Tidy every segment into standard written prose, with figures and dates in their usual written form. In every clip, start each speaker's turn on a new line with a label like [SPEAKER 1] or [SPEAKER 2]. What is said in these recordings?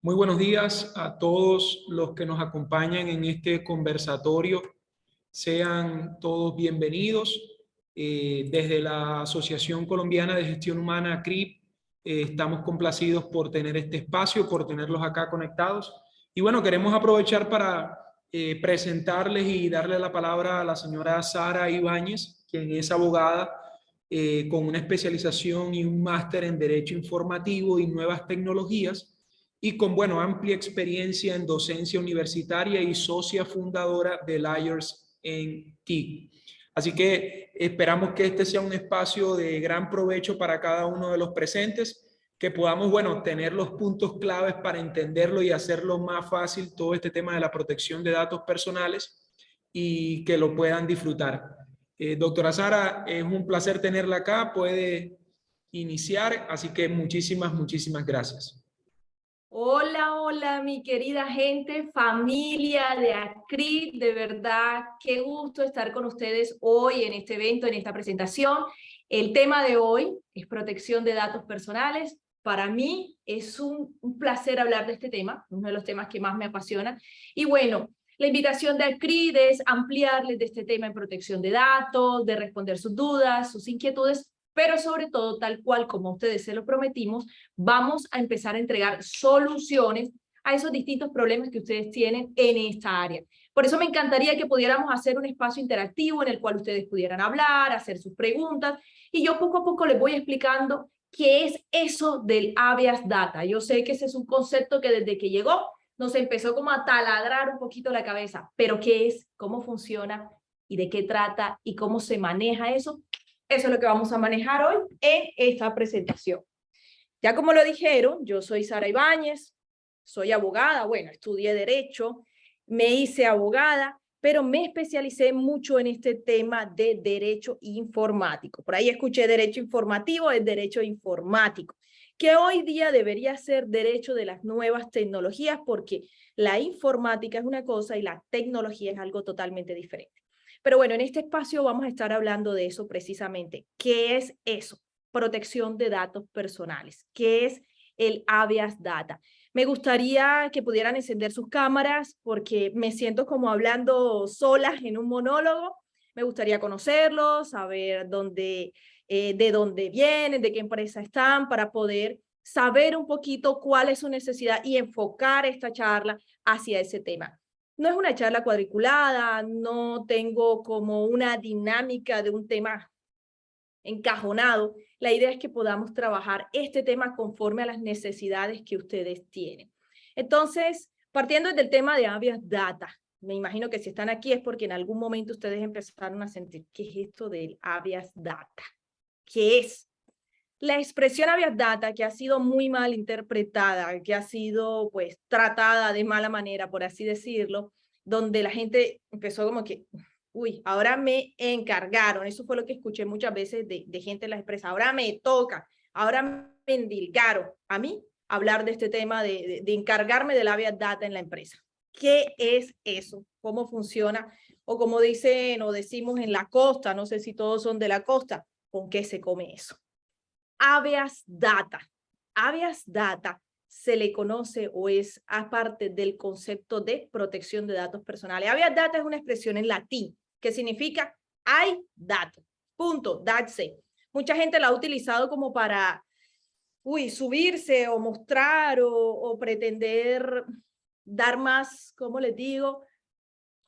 [SPEAKER 1] Muy buenos días a todos los que nos acompañan en este conversatorio. Sean todos bienvenidos. Desde la Asociación Colombiana de Gestión Humana, ACRIP, estamos complacidos por tener este espacio, por tenerlos acá conectados. Y bueno, queremos aprovechar para presentarles y darle la palabra a la señora Sara Ibáñez, quien es abogada con una especialización y un máster en Derecho Informativo y Nuevas Tecnologías, y con, bueno, amplia experiencia en docencia universitaria y socia fundadora de Liars en TIC. Así que esperamos que este sea un espacio de gran provecho para cada uno de los presentes, que podamos, bueno, tener los puntos claves para entenderlo y hacerlo más fácil todo este tema de la protección de datos personales y que lo puedan disfrutar. Doctora Sara, es un placer tenerla acá, puede iniciar, así que muchísimas gracias.
[SPEAKER 2] Hola, hola, mi querida gente, familia de ACRIP, de verdad, qué gusto estar con ustedes hoy en este evento, en esta presentación. El tema de hoy es protección de datos personales. Para mí es un placer hablar de este tema, uno de los temas que más me apasiona. Y bueno, la invitación de ACRIP es ampliarles de este tema en protección de datos, de responder sus dudas, sus inquietudes, pero sobre todo, tal cual como ustedes se lo prometimos, vamos a empezar a entregar soluciones a esos distintos problemas que ustedes tienen en esta área. Por eso me encantaría que pudiéramos hacer un espacio interactivo en el cual ustedes pudieran hablar, hacer sus preguntas, y yo poco a poco les voy explicando qué es eso del habeas data. Yo sé que ese es un concepto que desde que llegó nos empezó como a taladrar un poquito la cabeza, pero ¿qué es? ¿Cómo funciona? ¿Y de qué trata? ¿Y cómo se maneja eso? Eso es lo que vamos a manejar hoy en esta presentación. Ya como lo dijeron, yo soy Sara Ibáñez, soy abogada, bueno, estudié Derecho, me hice abogada, pero me especialicé mucho en este tema de Derecho Informático. Por ahí escuché Derecho Informativo, es Derecho Informático, que hoy día debería ser Derecho de las nuevas tecnologías, porque la informática es una cosa y la tecnología es algo totalmente diferente. Pero bueno, en este espacio vamos a estar hablando de eso precisamente. ¿Qué es eso? Protección de datos personales. ¿Qué es el habeas data? Me gustaría que pudieran encender sus cámaras porque me siento como hablando sola en un monólogo. Me gustaría conocerlos, saber de dónde vienen, de qué empresa están, para poder saber un poquito cuál es su necesidad y enfocar esta charla hacia ese tema. No es una charla cuadriculada, no tengo como una dinámica de un tema encajonado. La idea es que podamos trabajar este tema conforme a las necesidades que ustedes tienen. Entonces, partiendo del tema de habeas data, me imagino que si están aquí es porque en algún momento ustedes empezaron a sentir, ¿qué es esto del habeas data? ¿Qué es? La expresión habeas data, que ha sido muy mal interpretada, que ha sido pues tratada de mala manera, por así decirlo, donde la gente empezó como que, uy, ahora me encargaron. Eso fue lo que escuché muchas veces de gente en las empresas. Ahora me toca, ahora me endilgaron a mí hablar de este tema de encargarme del habeas data en la empresa. ¿Qué es eso? ¿Cómo funciona? O como dicen o decimos en la costa, no sé si todos son de la costa, ¿con qué se come eso? Habeas data. Habeas data se le conoce o es aparte del concepto de protección de datos personales. Habeas data es una expresión en latín que significa hay datos. Punto. That's it. Mucha gente la ha utilizado como para subirse o mostrar o pretender dar más, ¿cómo les digo?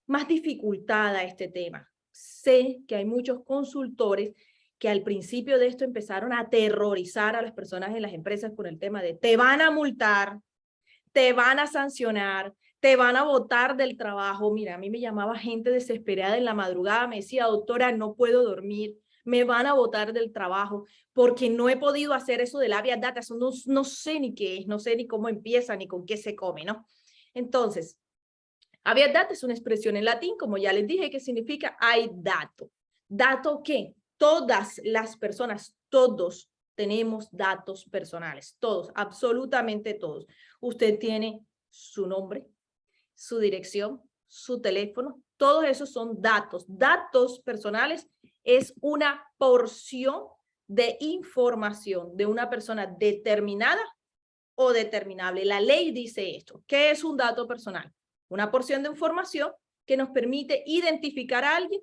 [SPEAKER 2] Más dificultad a este tema. Sé que hay muchos consultores que al principio de esto empezaron a aterrorizar a las personas en las empresas con el tema de te van a multar, te van a sancionar, te van a botar del trabajo. Mira, a mí me llamaba gente desesperada en la madrugada, me decía, doctora, no puedo dormir, me van a botar del trabajo porque no he podido hacer eso del habeas data, eso no sé ni qué es, no sé ni cómo empieza, ni con qué se come, ¿no? Entonces, habeas data es una expresión en latín, como ya les dije, que significa hay dato. ¿Dato qué? Todas las personas, todos tenemos datos personales, todos, absolutamente todos. Usted tiene su nombre, su dirección, su teléfono, todos esos son datos. Datos personales es una porción de información de una persona determinada o determinable. La ley dice esto. ¿Qué es un dato personal? Una porción de información que nos permite identificar a alguien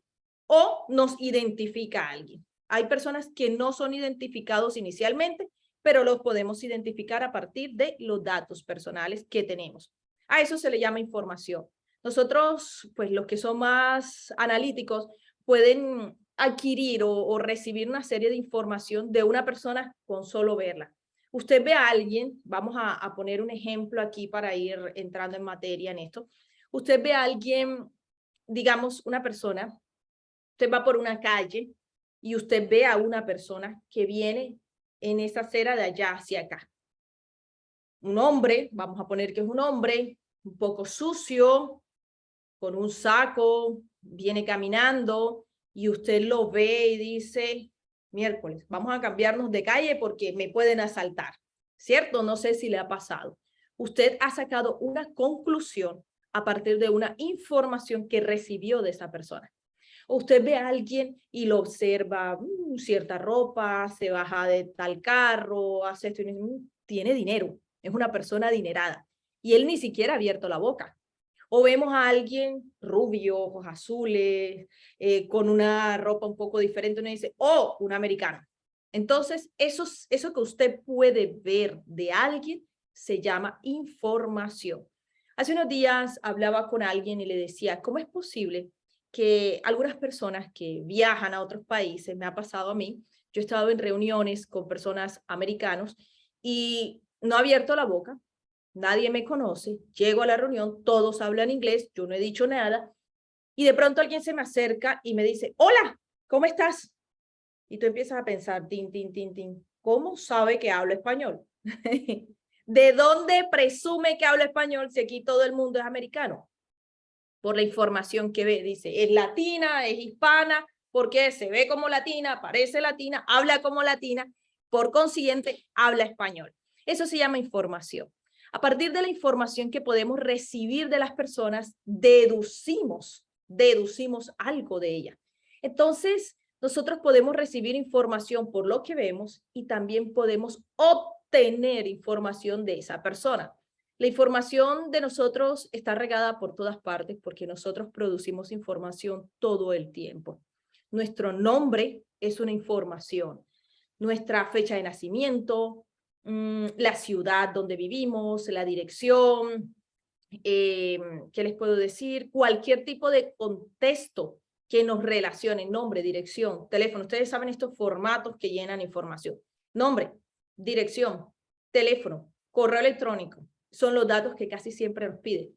[SPEAKER 2] o nos identifica a alguien. Hay personas que no son identificados inicialmente, pero los podemos identificar a partir de los datos personales que tenemos. A eso se le llama información. Nosotros, pues los que son más analíticos, pueden adquirir o recibir una serie de información de una persona con solo verla. Usted ve a alguien, vamos a poner un ejemplo aquí para ir entrando en materia en esto. Usted ve a alguien, digamos, una persona, usted va por una calle y usted ve a una persona que viene en esa acera de allá hacia acá. Un hombre, vamos a poner que es un hombre, un poco sucio, con un saco, viene caminando y usted lo ve y dice, miércoles, vamos a cambiarnos de calle porque me pueden asaltar, ¿cierto? No sé si le ha pasado. Usted ha sacado una conclusión a partir de una información que recibió de esa persona. O usted ve a alguien y lo observa, cierta ropa, se baja de tal carro, hace esto, tiene dinero, es una persona adinerada. Y él ni siquiera ha abierto la boca. O vemos a alguien rubio, ojos azules, con una ropa un poco diferente, uno dice, oh, un americano. Entonces, eso que usted puede ver de alguien se llama información. Hace unos días hablaba con alguien y le decía, ¿cómo es posible que algunas personas que viajan a otros países, me ha pasado a mí, yo he estado en reuniones con personas americanos y no he abierto la boca, nadie me conoce, llego a la reunión, todos hablan inglés, yo no he dicho nada, y de pronto alguien se me acerca y me dice, hola, ¿cómo estás? Y tú empiezas a pensar, tin, tin, tin, tin, ¿cómo sabe que hablo español? ¿De dónde presume que hablo español si aquí todo el mundo es americano? Por la información que ve, dice, es latina, es hispana, porque se ve como latina, parece latina, habla como latina, por consiguiente, habla español. Eso se llama información. A partir de la información que podemos recibir de las personas, deducimos algo de ella. Entonces, nosotros podemos recibir información por lo que vemos y también podemos obtener información de esa persona. La información de nosotros está regada por todas partes porque nosotros producimos información todo el tiempo. Nuestro nombre es una información, nuestra fecha de nacimiento, la ciudad donde vivimos, la dirección, ¿qué les puedo decir? Cualquier tipo de contexto que nos relacione, nombre, dirección, teléfono. Ustedes saben estos formatos que llenan información. Nombre, dirección, teléfono, correo electrónico. Son los datos que casi siempre nos piden.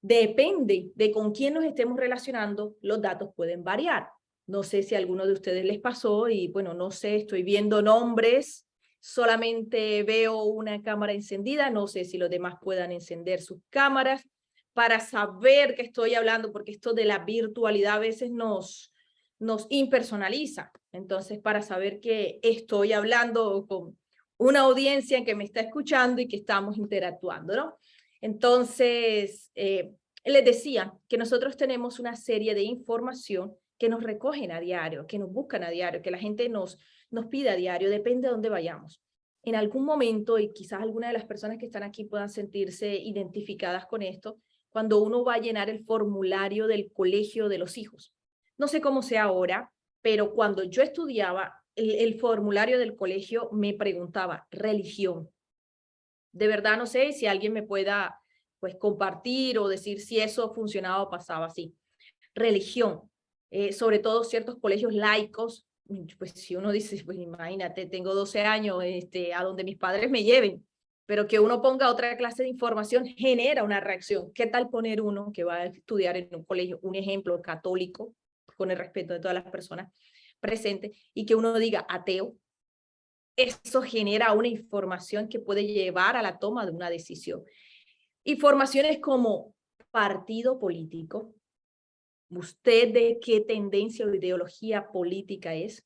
[SPEAKER 2] Depende de con quién nos estemos relacionando, los datos pueden variar. No sé si a alguno de ustedes les pasó y bueno, no sé, estoy viendo nombres, solamente veo una cámara encendida, no sé si los demás puedan encender sus cámaras para saber que estoy hablando, porque esto de la virtualidad a veces nos impersonaliza. Entonces, para saber que estoy hablando con una audiencia que me está escuchando y que estamos interactuando, ¿no? Entonces, les decía que nosotros tenemos una serie de información que nos recogen a diario, que nos buscan a diario, que la gente nos pide a diario, depende de dónde vayamos. En algún momento, y quizás alguna de las personas que están aquí puedan sentirse identificadas con esto, cuando uno va a llenar el formulario del colegio de los hijos. No sé cómo sea ahora, pero cuando yo estudiaba, el formulario del colegio me preguntaba religión. De verdad no sé si alguien me pueda pues compartir o decir si eso funcionaba o pasaba así. Religión, sobre todo ciertos colegios laicos, pues si uno dice, pues imagínate, tengo 12 años, a donde mis padres me lleven, pero que uno ponga otra clase de información genera una reacción. ¿Qué tal poner uno que va a estudiar en un colegio, un ejemplo católico, con el respeto de todas las personas presentes, y que uno diga ateo? Eso genera una información que puede llevar a la toma de una decisión. Informaciones como partido político, ¿usted de qué tendencia o ideología política es?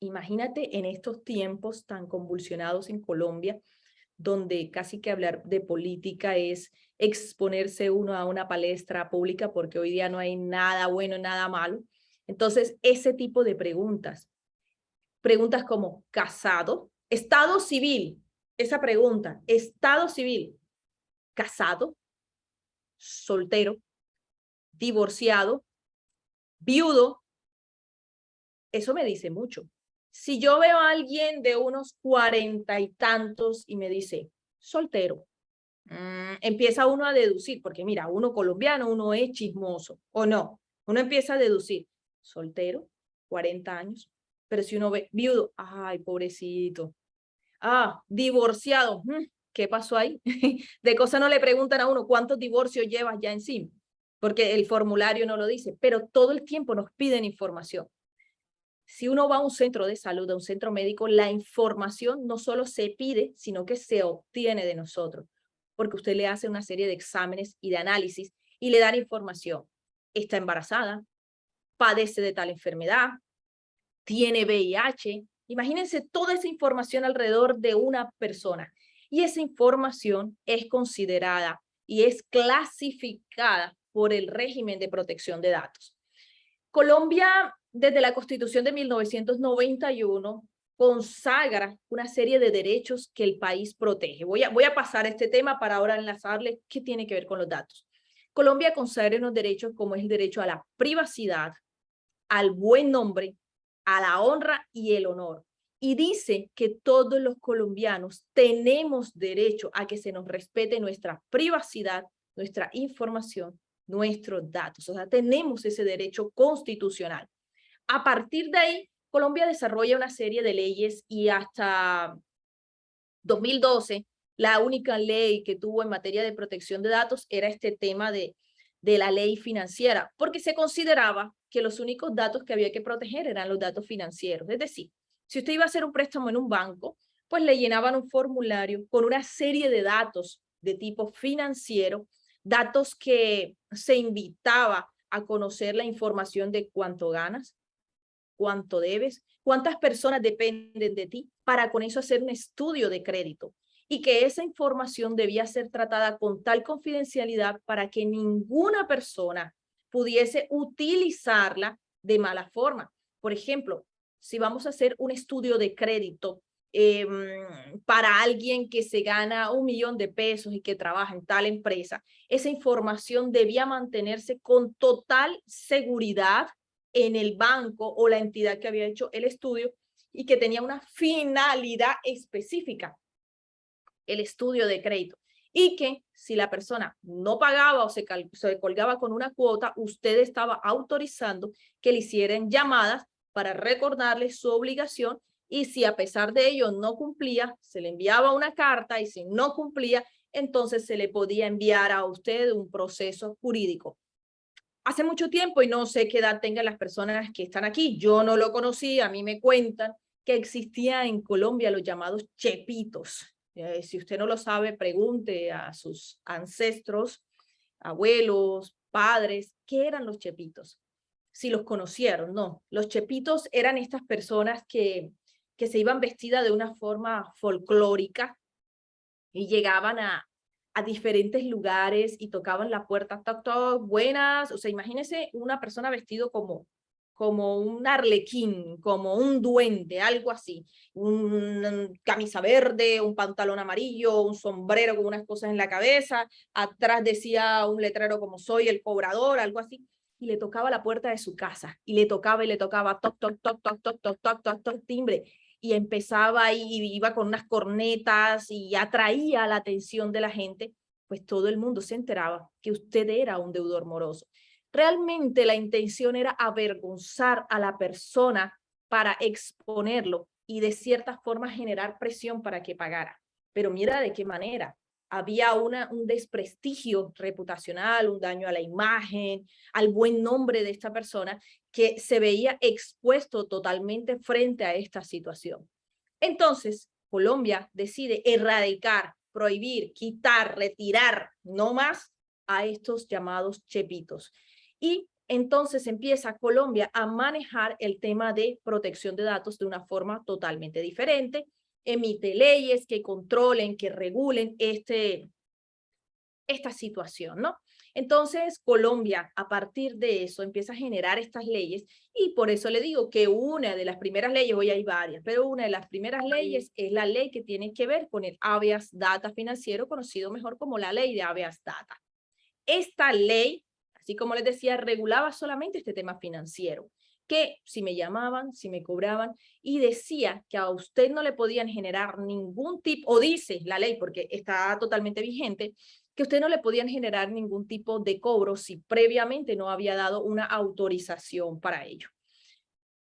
[SPEAKER 2] Imagínate en estos tiempos tan convulsionados en Colombia, donde casi que hablar de política es exponerse uno a una palestra pública, porque hoy día no hay nada bueno, nada malo. Entonces, ese tipo de preguntas como casado, estado civil, esa pregunta, estado civil, casado, soltero, divorciado, viudo, eso me dice mucho. Si yo veo a alguien de unos 40 y tantos y me dice soltero, empieza uno a deducir, porque mira, uno colombiano, uno es chismoso, ¿o no? Uno empieza a deducir, soltero, 40 años, pero si uno ve viudo, ay, pobrecito. Ah, divorciado, ¿qué pasó ahí? De cosas no le preguntan a uno cuántos divorcios llevas ya encima, porque el formulario no lo dice, pero todo el tiempo nos piden información. Si uno va a un centro de salud, a un centro médico, la información no solo se pide, sino que se obtiene de nosotros, porque usted le hace una serie de exámenes y de análisis y le dan información. Está embarazada, padece de tal enfermedad, tiene VIH. Imagínense toda esa información alrededor de una persona. Y esa información es considerada y es clasificada por el régimen de protección de datos. Colombia, desde la Constitución de 1991, consagra una serie de derechos que el país protege. Voy a pasar este tema para ahora enlazarle qué tiene que ver con los datos. Colombia consagra unos derechos como es el derecho a la privacidad, al buen nombre, a la honra y el honor. Y dice que todos los colombianos tenemos derecho a que se nos respete nuestra privacidad, nuestra información, nuestros datos. O sea, tenemos ese derecho constitucional. A partir de ahí, Colombia desarrolla una serie de leyes y hasta 2012, la única ley que tuvo en materia de protección de datos era este tema de la ley financiera, porque se consideraba que los únicos datos que había que proteger eran los datos financieros. Es decir, si usted iba a hacer un préstamo en un banco, pues le llenaban un formulario con una serie de datos de tipo financiero, datos que se invitaba a conocer la información de cuánto ganas, cuánto debes, cuántas personas dependen de ti, para con eso hacer un estudio de crédito, y que esa información debía ser tratada con tal confidencialidad para que ninguna persona pudiese utilizarla de mala forma. Por ejemplo, si vamos a hacer un estudio de crédito para alguien que se gana 1 millón de pesos y que trabaja en tal empresa, esa información debía mantenerse con total seguridad en el banco o la entidad que había hecho el estudio y que tenía una finalidad específica, el estudio de crédito. Y que si la persona no pagaba o se colgaba con una cuota, usted estaba autorizando que le hicieran llamadas para recordarle su obligación, y si a pesar de ello no cumplía, se le enviaba una carta, y si no cumplía, entonces se le podía enviar a usted un proceso jurídico. hace mucho tiempo y no sé qué edad tengan las personas que están aquí. Yo no lo conocí, a mí me cuentan que existía en Colombia los llamados chepitos. Si usted no lo sabe, pregunte a sus ancestros, abuelos, padres, ¿qué eran los chepitos? Si los conocieron, no. Los chepitos eran estas personas que se iban vestidas de una forma folclórica y llegaban a diferentes lugares y tocaban la puerta, toc, toc, buenas, o sea, imagínense una persona vestido como un arlequín, como un duende, algo así, un camisa verde, un pantalón amarillo, un sombrero con unas cosas en la cabeza, atrás decía un letrero como soy el cobrador, algo así, y le tocaba la puerta de su casa, y le tocaba, toc, toc, toc, toc, toc, toc, toc, toc, toc, timbre, y empezaba y iba con unas cornetas y atraía la atención de la gente, pues todo el mundo se enteraba que usted era un deudor moroso. Realmente la intención era avergonzar a la persona para exponerlo y de cierta forma generar presión para que pagara. Pero mira de qué manera. Había un desprestigio reputacional, un daño a la imagen, al buen nombre de esta persona que se veía expuesto totalmente frente a esta situación. Entonces, Colombia decide erradicar, prohibir, quitar, retirar, no más a estos llamados chepitos. Y entonces empieza Colombia a manejar el tema de protección de datos de una forma totalmente diferente, emite leyes que controlen, que regulen esta situación, ¿no? Entonces, Colombia, a partir de eso, empieza a generar estas leyes y por eso le digo que una de las primeras leyes, hoy hay varias, pero una de las primeras leyes es la ley que tiene que ver con el habeas data financiero, conocido mejor como la ley de habeas data. Esta ley, así como les decía, regulaba solamente este tema financiero, que si me llamaban, si me cobraban, y decía que a usted no le podían generar ningún tipo, o dice la ley, porque está totalmente vigente, que usted no le podían generar ningún tipo de cobro si previamente no había dado una autorización para ello.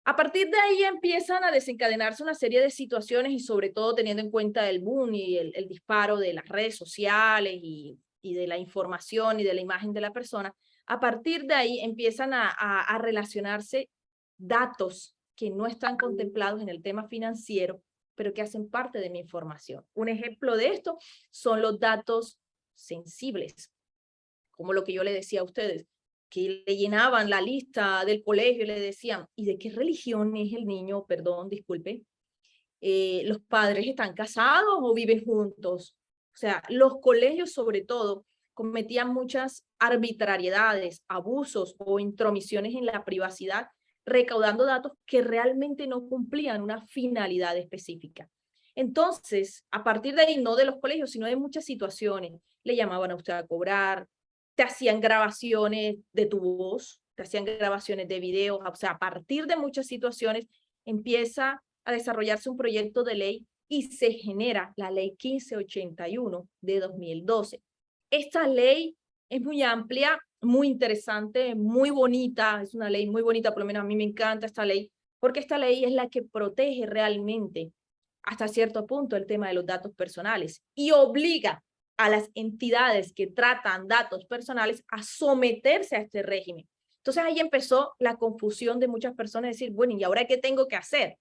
[SPEAKER 2] A partir de ahí empiezan a desencadenarse una serie de situaciones y sobre todo teniendo en cuenta el boom y el disparo de las redes sociales y de la información y de la imagen de la persona, a partir de ahí empiezan a relacionarse datos que no están contemplados en el tema financiero, pero que hacen parte de mi información. Un ejemplo de esto son los datos sensibles, como lo que yo le decía a ustedes, que le llenaban la lista del colegio y le decían, ¿y de qué religión es el niño? Perdón, disculpe. ¿Los padres están casados o viven juntos? O sea, los colegios sobre todo cometían muchas arbitrariedades, abusos o intromisiones en la privacidad, recaudando datos que realmente no cumplían una finalidad específica. Entonces, a partir de ahí, no de los colegios, sino de muchas situaciones, le llamaban a usted a cobrar, te hacían grabaciones de tu voz, te hacían grabaciones de videos, o sea, a partir de muchas situaciones empieza a desarrollarse un proyecto de ley y se genera la ley 1581 de 2012. Esta ley es muy amplia, muy interesante, muy bonita, es una ley muy bonita, por lo menos a mí me encanta esta ley, porque esta ley es la que protege realmente hasta cierto punto el tema de los datos personales y obliga a las entidades que tratan datos personales a someterse a este régimen. Entonces ahí empezó la confusión de muchas personas, decir, bueno, ¿y ahora qué tengo que hacer?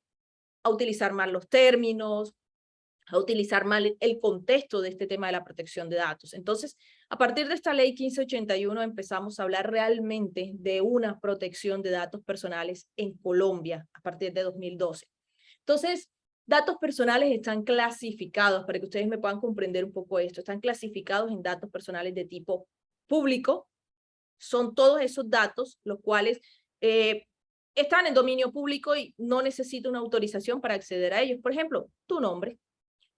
[SPEAKER 2] A utilizar mal los términos, a utilizar mal el contexto de este tema de la protección de datos. Entonces, a partir de esta ley 1581 empezamos a hablar realmente de una protección de datos personales en Colombia a partir de 2012. Entonces, datos personales están clasificados, para que ustedes me puedan comprender un poco esto, están clasificados en datos personales de tipo público, son todos esos datos los cuales están en dominio público y no necesito una autorización para acceder a ellos. Por ejemplo, tu nombre,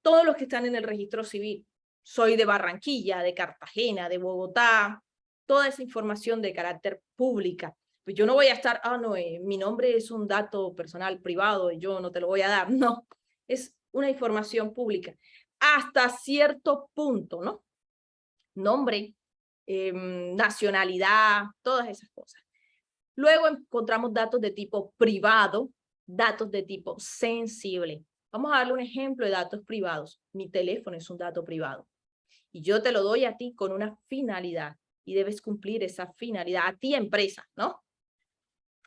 [SPEAKER 2] todos los que están en el registro civil. Soy de Barranquilla, de Cartagena, de Bogotá, toda esa información de carácter pública. Pues yo no voy a estar, no, mi nombre es un dato personal privado y yo no te lo voy a dar. No, es una información pública. Hasta cierto punto, ¿no? Nombre, nacionalidad, todas esas cosas. Luego encontramos datos de tipo privado, datos de tipo sensible. Vamos a darle un ejemplo de datos privados. Mi teléfono es un dato privado y yo te lo doy a ti con una finalidad. y debes cumplir esa finalidad a ti, empresa, ¿no?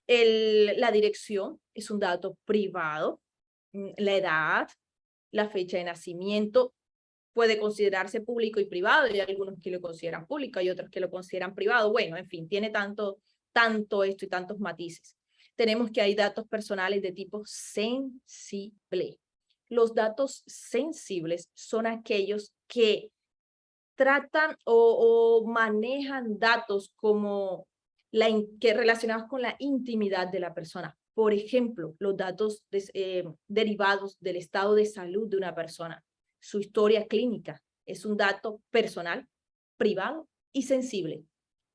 [SPEAKER 2] La dirección es un dato privado, la edad, la fecha de nacimiento puede considerarse público y privado, y hay algunos que lo consideran público, hay otros que lo consideran privado. Bueno, en fin, tiene tanto esto y tantos matices. Tenemos que hay datos personales de tipo sensible. Los datos sensibles son aquellos que tratan o manejan datos como que relacionados con la intimidad de la persona. Por ejemplo, los datos derivados del estado de salud de una persona. Su historia clínica es un dato personal, privado y sensible.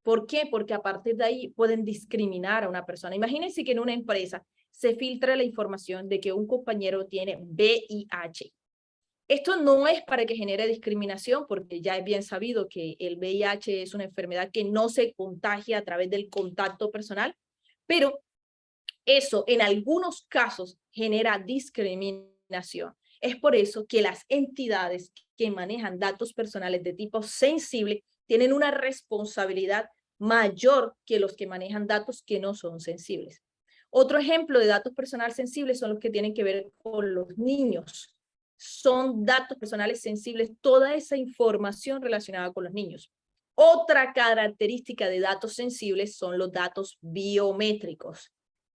[SPEAKER 2] ¿Por qué? Porque a partir de ahí pueden discriminar a una persona. Imagínense que en una empresa se filtra la información de que un compañero tiene VIH. Esto no es para que genere discriminación, porque ya es bien sabido que el VIH es una enfermedad que no se contagia a través del contacto personal, pero eso en algunos casos genera discriminación. Es por eso que las entidades que manejan datos personales de tipo sensible tienen una responsabilidad mayor que los que manejan datos que no son sensibles. Otro ejemplo de datos personales sensibles son los que tienen que ver con los niños. Son datos personales sensibles toda esa información relacionada con los niños. Otra característica de datos sensibles son los datos biométricos.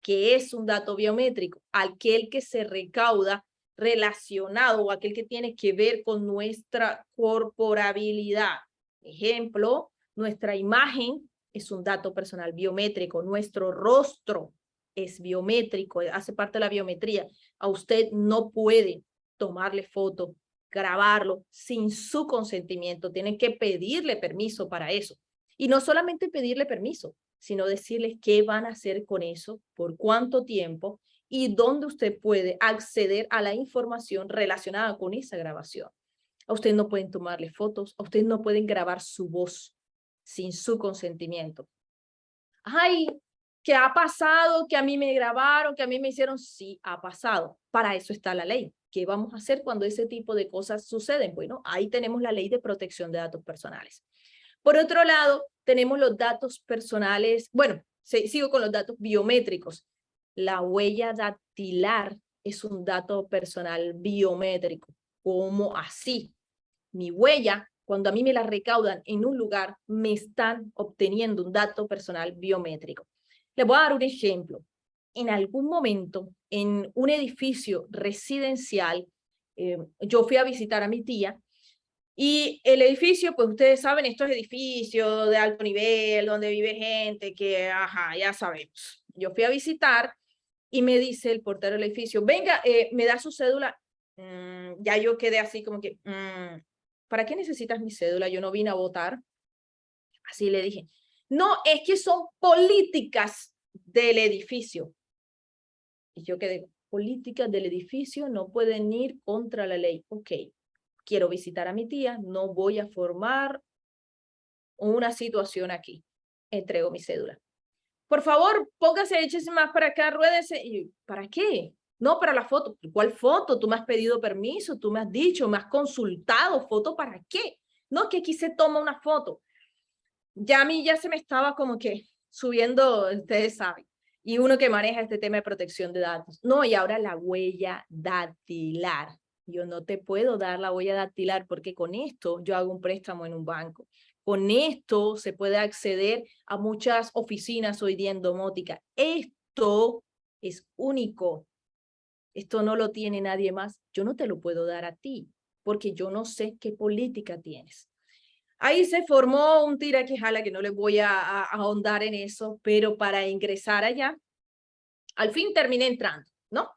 [SPEAKER 2] ¿Qué es un dato biométrico? Aquel que se recauda relacionado o aquel que tiene que ver con nuestra corporabilidad. Ejemplo, nuestra imagen es un dato personal biométrico, nuestro rostro es biométrico, hace parte de la biometría. A usted no puede tomarle foto, grabarlo sin su consentimiento, tienen que pedirle permiso para eso. Y no solamente pedirle permiso, sino decirles qué van a hacer con eso, por cuánto tiempo y dónde usted puede acceder a la información relacionada con esa grabación. A usted no pueden tomarle fotos, a usted no pueden grabar su voz sin su consentimiento. Ay, ¿qué ha pasado? ¿Que a mí me grabaron? ¿Que a mí me hicieron? Sí, ha pasado. Para eso está la ley. ¿Qué vamos a hacer cuando ese tipo de cosas suceden? Bueno, ahí tenemos la ley de protección de datos personales. Por otro lado, tenemos los datos personales. Bueno, sigo con los datos biométricos. La huella dactilar es un dato personal biométrico. ¿Cómo así? Mi huella, cuando a mí me la recaudan en un lugar, me están obteniendo un dato personal biométrico. Les voy a dar un ejemplo. En algún momento, en un edificio residencial, yo fui a visitar a mi tía y el edificio, pues ustedes saben, estos edificios de alto nivel, donde vive gente que, ajá, ya sabemos. Yo fui a visitar y me dice el portero del edificio, venga, me da su cédula. Ya yo quedé así como que, ¿para qué necesitas mi cédula? Yo no vine a votar. Así le dije, no, es que son políticas del edificio. Y yo quedé, políticas del edificio no pueden ir contra la ley. Ok, quiero visitar a mi tía, no voy a formar una situación aquí. Entrego mi cédula. Por favor, póngase, échese más para acá, ruédese. Y, ¿para qué? No, para la foto. ¿Cuál foto? Tú me has pedido permiso, tú me has dicho, me has consultado. ¿Foto para qué? No, que aquí se toma una foto. Ya a mí ya se me estaba como que subiendo, ustedes saben, y uno que maneja este tema de protección de datos. No, y ahora la huella dactilar. Yo no te puedo dar la huella dactilar porque con esto yo hago un préstamo en un banco. Con esto se puede acceder a muchas oficinas hoy día en domótica. Esto es único. Esto no lo tiene nadie más. Yo no te lo puedo dar a ti porque yo no sé qué política tienes. Ahí se formó un tira que jala que no les voy a ahondar en eso, pero para ingresar allá, al fin terminé entrando, ¿no?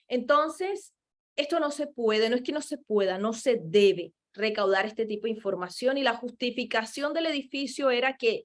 [SPEAKER 2] Entonces, esto no se puede, no es que no se pueda, no se debe recaudar este tipo de información y la justificación del edificio era que,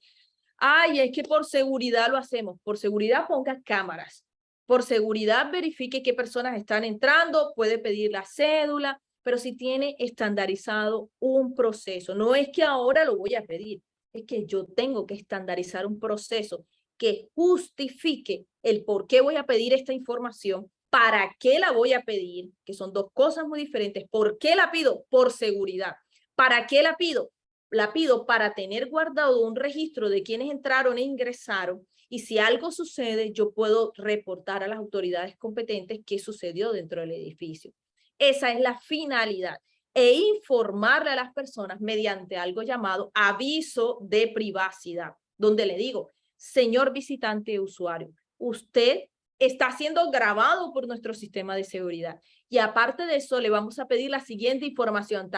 [SPEAKER 2] ay, es que por seguridad lo hacemos, por seguridad ponga cámaras, por seguridad verifique qué personas están entrando, puede pedir la cédula, pero si tiene estandarizado un proceso, no es que ahora lo voy a pedir, es que yo tengo que estandarizar un proceso que justifique el por qué voy a pedir esta información, para qué la voy a pedir, que son dos cosas muy diferentes. ¿Por qué la pido? Por seguridad. ¿Para qué la pido? la pido para tener guardado un registro de quienes entraron e ingresaron, y si algo sucede, yo puedo reportar a las autoridades competentes qué sucedió dentro del edificio. Esa es la finalidad, e informarle a las personas mediante algo llamado aviso de privacidad, donde le digo, señor visitante usuario, usted está siendo grabado por nuestro sistema de seguridad, y aparte de eso le vamos a pedir la siguiente información,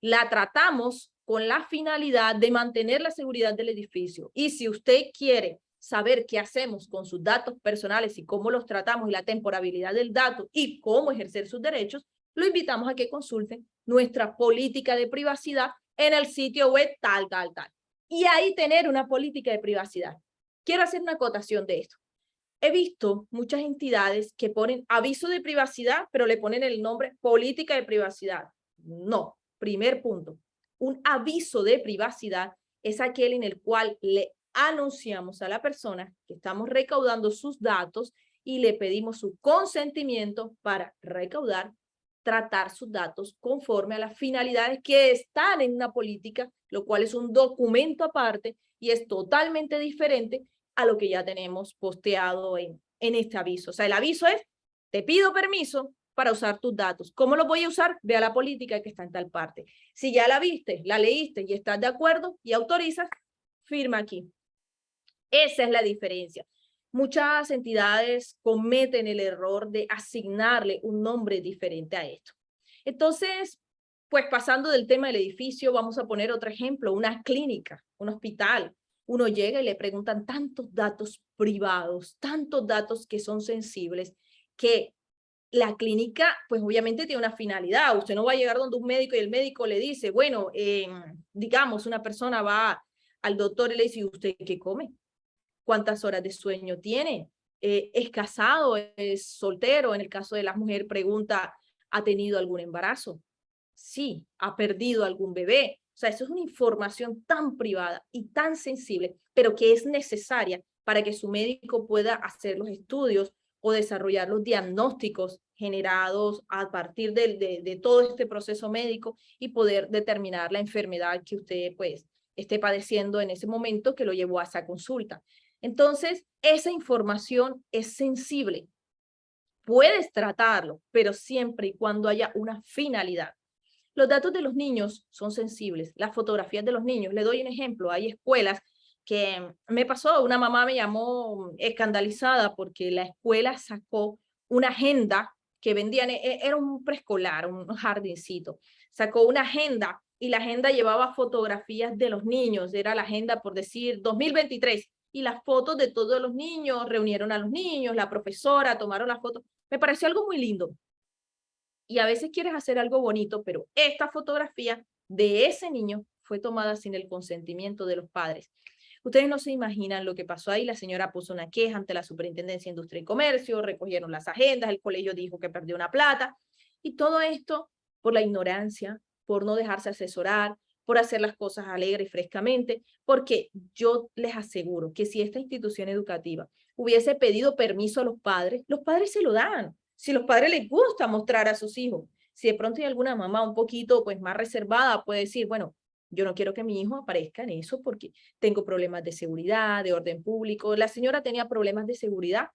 [SPEAKER 2] la tratamos con la finalidad de mantener la seguridad del edificio. Y si usted quiere saber qué hacemos con sus datos personales y cómo los tratamos y la temporalidad del dato y cómo ejercer sus derechos, lo invitamos a que consulten nuestra política de privacidad en el sitio web tal. Y ahí tener una política de privacidad. Quiero hacer una acotación de esto. He visto muchas entidades que ponen aviso de privacidad, pero le ponen el nombre política de privacidad. No. Primer punto, un aviso de privacidad es aquel en el cual le anunciamos a la persona que estamos recaudando sus datos y le pedimos su consentimiento para recaudar, tratar sus datos conforme a las finalidades que están en una política, lo cual es un documento aparte y es totalmente diferente a lo que ya tenemos posteado en este aviso. O sea, el aviso es, te pido permiso para usar tus datos. ¿Cómo los voy a usar? Ve a la política que está en tal parte. Si ya la viste, la leíste y estás de acuerdo y autorizas, firma aquí. Esa es la diferencia. Muchas entidades cometen el error de asignarle un nombre diferente a esto. Entonces, pues pasando del tema del edificio, vamos a poner otro ejemplo, una clínica, un hospital. Uno llega y le preguntan tantos datos privados, tantos datos que son sensibles, que la clínica, pues obviamente tiene una finalidad. Usted no va a llegar donde un médico y el médico le dice, bueno, digamos, una persona va al doctor y le dice, ¿usted qué come? ¿Cuántas horas de sueño tiene? ¿Es casado? ¿Es soltero? En el caso de la mujer pregunta, ¿ha tenido algún embarazo? Sí. ¿Ha perdido algún bebé? O sea, eso es una información tan privada y tan sensible, pero que es necesaria para que su médico pueda hacer los estudios o desarrollar los diagnósticos generados a partir de todo este proceso médico y poder determinar la enfermedad que usted pues esté padeciendo en ese momento que lo llevó a esa consulta. Entonces, esa información es sensible. Puedes tratarlo, pero siempre y cuando haya una finalidad. Los datos de los niños son sensibles, las fotografías de los niños. Le doy un ejemplo, hay escuelas que me pasó, una mamá me llamó escandalizada porque la escuela sacó una agenda que vendían, era un preescolar, un jardincito, sacó una agenda y la agenda llevaba fotografías de los niños, era la agenda por decir 2023 y las fotos de todos los niños, reunieron a los niños, la profesora, tomaron las fotos, me pareció algo muy lindo. Y a veces quieres hacer algo bonito, pero esta fotografía de ese niño fue tomada sin el consentimiento de los padres. Ustedes no se imaginan lo que pasó ahí. La señora puso una queja ante la Superintendencia de Industria y Comercio, recogieron las agendas, el colegio dijo que perdió una plata. Y todo esto por la ignorancia, por no dejarse asesorar, por hacer las cosas alegre y frescamente, porque yo les aseguro que si esta institución educativa hubiese pedido permiso a los padres se lo dan. Si a los padres les gusta mostrar a sus hijos, si de pronto hay alguna mamá un poquito pues más reservada, puede decir, bueno, yo no quiero que mi hijo aparezca en eso porque tengo problemas de seguridad, de orden público. La señora tenía problemas de seguridad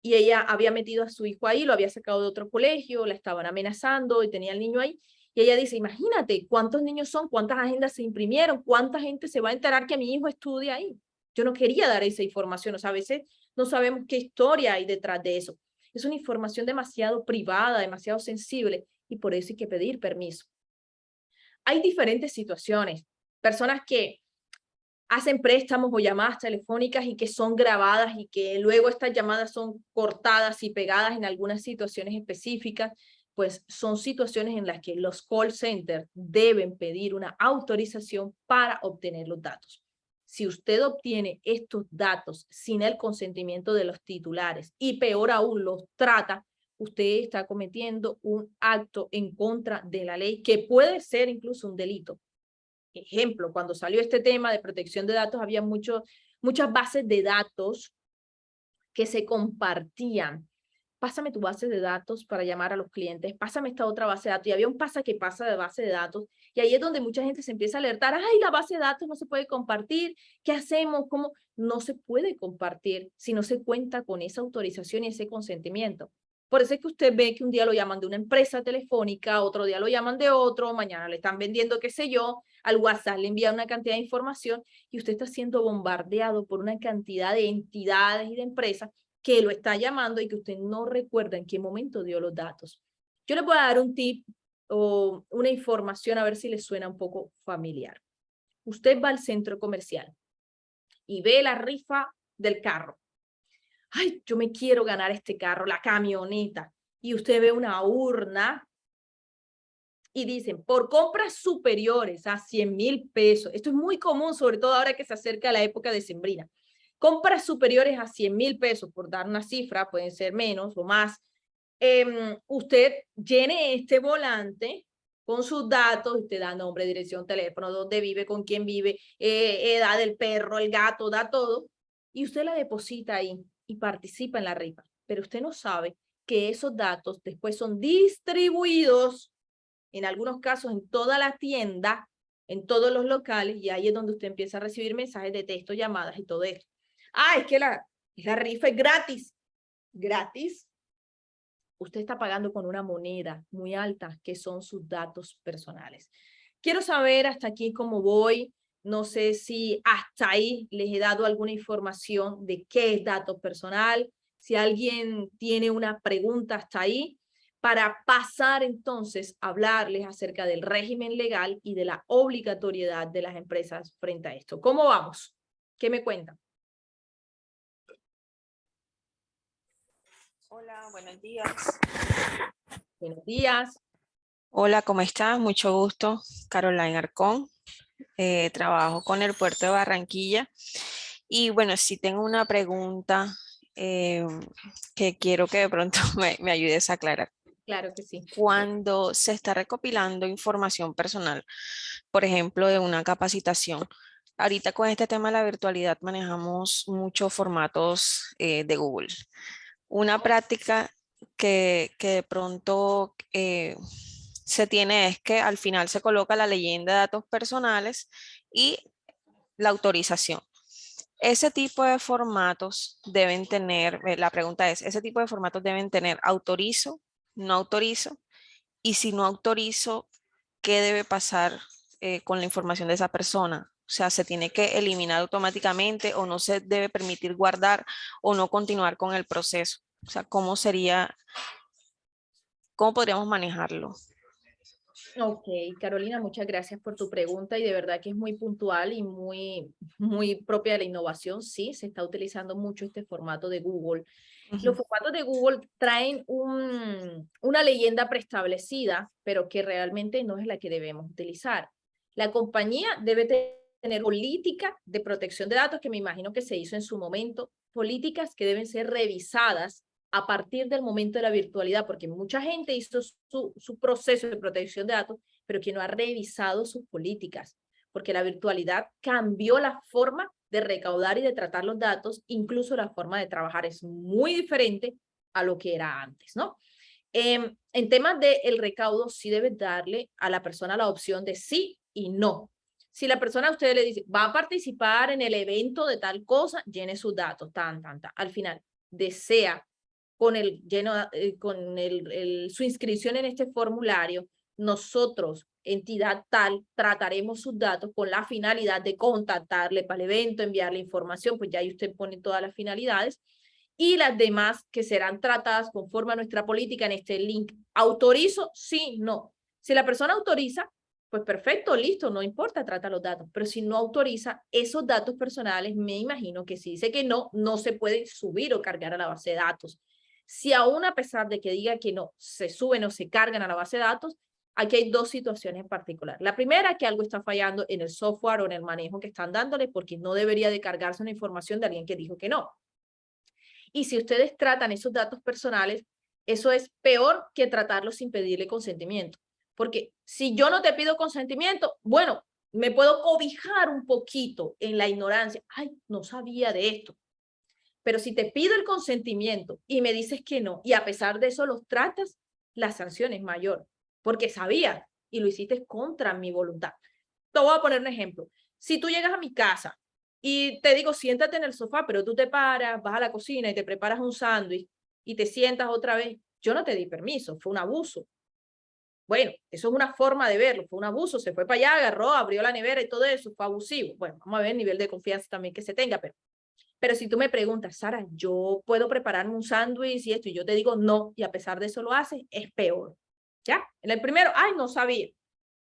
[SPEAKER 2] y ella había metido a su hijo ahí, lo había sacado de otro colegio, la estaban amenazando y tenía al niño ahí. Y ella dice, imagínate cuántos niños son, cuántas agendas se imprimieron, cuánta gente se va a enterar que mi hijo estudia ahí. Yo no quería dar esa información, o sea, a veces no sabemos qué historia hay detrás de eso. Es una información demasiado privada, demasiado sensible y por eso hay que pedir permiso. Hay diferentes situaciones, personas que hacen préstamos o llamadas telefónicas y que son grabadas y que luego estas llamadas son cortadas y pegadas en algunas situaciones específicas, pues son situaciones en las que los call centers deben pedir una autorización para obtener los datos. Si usted obtiene estos datos sin el consentimiento de los titulares y peor aún los trata, usted está cometiendo un acto en contra de la ley que puede ser incluso un delito. Ejemplo, cuando salió este tema de protección de datos, había muchas bases de datos que se compartían pásame tu base de datos para llamar a los clientes, pásame esta otra base de datos. Y había un pasa que pasa de base de datos. Y ahí es donde mucha gente se empieza a alertar, ay, la base de datos no se puede compartir, ¿qué hacemos? ¿Cómo? No se puede compartir si no se cuenta con esa autorización y ese consentimiento. Por eso es que usted ve que un día lo llaman de una empresa telefónica, otro día lo llaman de otro, mañana le están vendiendo, qué sé yo, al WhatsApp le envían una cantidad de información y usted está siendo bombardeado por una cantidad de entidades y de empresas que lo está llamando y que usted no recuerda en qué momento dio los datos. Yo le voy a dar un tip o una información a ver si le suena un poco familiar. Usted va al centro comercial y ve la rifa del carro. Ay, yo me quiero ganar este carro, la camioneta. Y usted ve una urna y dicen, por compras superiores a 100,000 pesos. Esto es muy común, sobre todo ahora que se acerca la época decembrina. Compras superiores a 100,000 pesos, por dar una cifra, pueden ser menos o más. Usted llene este volante con sus datos, usted da nombre, dirección, teléfono, dónde vive, con quién vive, edad del perro, el gato, da todo, y usted la deposita ahí y participa en la rifa. Pero usted no sabe que esos datos después son distribuidos, en algunos casos en toda la tienda, en todos los locales, y ahí es donde usted empieza a recibir mensajes de texto, llamadas y todo esto. Ah, es que la rifa es gratis. ¿Gratis? Usted está pagando con una moneda muy alta, que son sus datos personales. Quiero saber hasta aquí cómo voy. No sé si hasta ahí les he dado alguna información de qué es datos personal. Si alguien tiene una pregunta hasta ahí, para pasar entonces a hablarles acerca del régimen legal y de la obligatoriedad de las empresas frente a esto. ¿Cómo vamos? ¿Qué me cuentan?
[SPEAKER 3] Hola, buenos días.
[SPEAKER 2] Buenos días.
[SPEAKER 3] Hola, ¿cómo estás? Mucho gusto. Caroline Arcón. Trabajo con el puerto de Barranquilla. Y bueno, sí tengo una pregunta eh, que quiero que de pronto me ayudes a aclarar.
[SPEAKER 2] Claro que sí.
[SPEAKER 3] Cuando se está recopilando información personal, por ejemplo, de una capacitación, ahorita con este tema de la virtualidad manejamos muchos formatos de Google. Una práctica que de pronto se tiene es que al final se coloca la leyenda de datos personales y la autorización. Ese tipo de formatos deben tener, la pregunta es, ¿ese tipo de formatos deben tener autorizo, no autorizo? Y si no autorizo, ¿qué debe pasar con la información de esa persona? O sea, ¿se tiene que eliminar automáticamente o no se debe permitir guardar o no continuar con el proceso? O sea, ¿cómo sería, cómo podríamos manejarlo?
[SPEAKER 2] Ok, Carolina, muchas gracias por tu pregunta y de verdad que es muy puntual y muy propia de la innovación. Sí, se está utilizando mucho este formato de Google. Los
[SPEAKER 3] Ujú.
[SPEAKER 2] formatos de Google traen una leyenda preestablecida, pero que realmente no es la que debemos utilizar. La compañía debe tener política de protección de datos, que me imagino que se hizo en su momento, políticas que deben ser revisadas a partir del momento de la virtualidad, porque mucha gente hizo su proceso de protección de datos, pero que no ha revisado sus políticas, porque la virtualidad cambió la forma de recaudar y de tratar los datos, incluso la forma de trabajar es muy diferente a lo que era antes, ¿no? En temas del recaudo, sí debes darle a la persona la opción de sí y no. Si la persona a usted le dice, va a participar en el evento de tal cosa, llene sus datos, tan. Al final, desea con su inscripción en este formulario, nosotros, entidad tal, trataremos sus datos con la finalidad de contactarle para el evento, enviarle información, pues ya ahí usted pone todas las finalidades, y las demás que serán tratadas conforme a nuestra política en este link. ¿Autorizo? Sí, no. Si la persona autoriza, pues perfecto, listo, no importa, trata los datos. Pero si no autoriza esos datos personales, me imagino que si dice que no, no se puede subir o cargar a la base de datos. Si aún a pesar de que diga que no, se suben o se cargan a la base de datos, aquí hay dos situaciones en particular. La primera, que algo está fallando en el software o en el manejo que están dándole, porque no debería de cargarse una información de alguien que dijo que no. Y si ustedes tratan esos datos personales, eso es peor que tratarlos sin pedirle consentimiento. Porque si yo no te pido consentimiento, bueno, me puedo cobijar un poquito en la ignorancia. Ay, no sabía de esto. Pero si te pido el consentimiento y me dices que no, y a pesar de eso los tratas, la sanción es mayor, porque sabías y lo hiciste contra mi voluntad. Te voy a poner un ejemplo. Si tú llegas a mi casa y te digo, siéntate en el sofá, pero tú te paras, vas a la cocina y te preparas un sándwich y te sientas otra vez, yo no te di permiso, fue un abuso. Bueno, eso es una forma de verlo, fue un abuso, se fue para allá, agarró, abrió la nevera y todo eso, fue abusivo. Bueno, vamos a ver el nivel de confianza también que se tenga, pero si tú me preguntas, Sara, yo puedo prepararme un sándwich y esto, y yo te digo no, y a pesar de eso lo haces, es peor. ¿Ya? En el primero, ay, no sabía.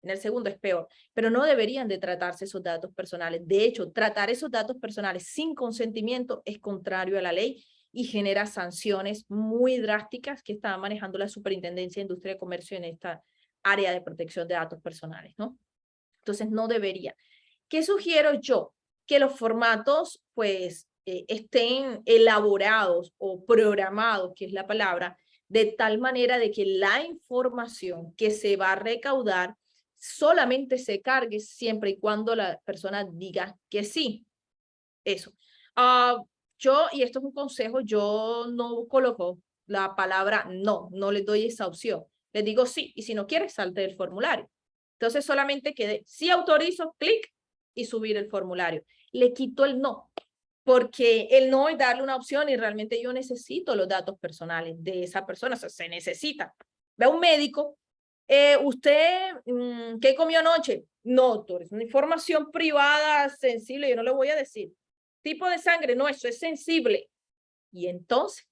[SPEAKER 2] En el segundo es peor, pero no deberían de tratarse esos datos personales. De hecho, tratar esos datos personales sin consentimiento es contrario a la ley y genera sanciones muy drásticas que está manejando la Superintendencia de Industria y Comercio en esta área de protección de datos personales, ¿no? Entonces, no debería. ¿Qué sugiero yo? Que los formatos, pues, estén elaborados o programados, que es la palabra, de tal manera de que la información que se va a recaudar solamente se cargue siempre y cuando la persona diga que sí. Eso. Yo, y esto es un consejo, yo no coloco la palabra no, no les doy esa opción. Les digo sí, y si no quieres, salte del formulario. Entonces solamente quede sí autorizo, clic y subir el formulario. Le quito el no, porque el no es darle una opción y realmente yo necesito los datos personales de esa persona, o sea, se necesita. Ve a un médico, ¿usted qué comió anoche? No, doctor, es una información privada, sensible, yo no le voy a decir. Tipo de sangre, no, eso es sensible. Y entonces,